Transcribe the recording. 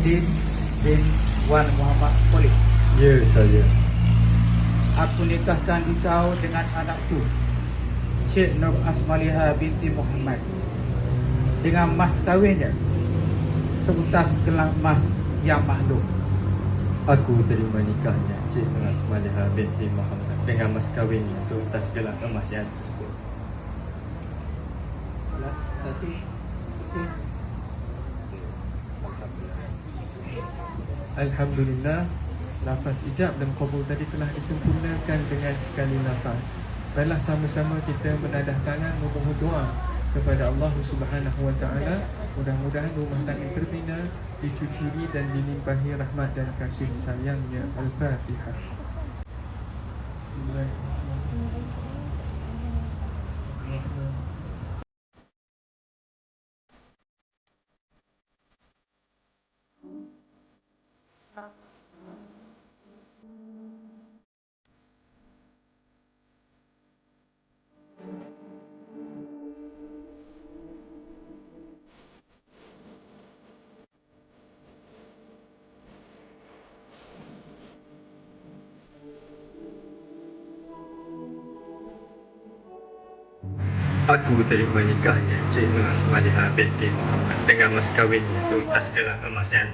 Saifuddin bin Wan Muhammad Khalid. Ya, saya. Aku nikahkan engkau dengan anakku, Cik Nur Asmaliha binti Muhammad, dengan mas kawinnya seutas gelang emas yang maklum. Aku terima nikahnya Cik Nur Asmaliha binti Muhammad dengan mas kawinnya seutas gelang emas yang tersebut. Saksi. Alhamdulillah, lafaz ijab dan qabul tadi telah disempurnakan dengan sekali lafaz. Baiklah, sama-sama kita menadah tangan memohon doa kepada Allah Subhanahu Wa Taala. Mudah-mudahan rumah tangga terbina dicucuri dan dilimpahi rahmat dan kasih sayangnya. Al-Fatihah. Aku terima nikahnya Cik Nur Asmaliha binti Muhammad dengan mas kawinnya seutas gelang emas yang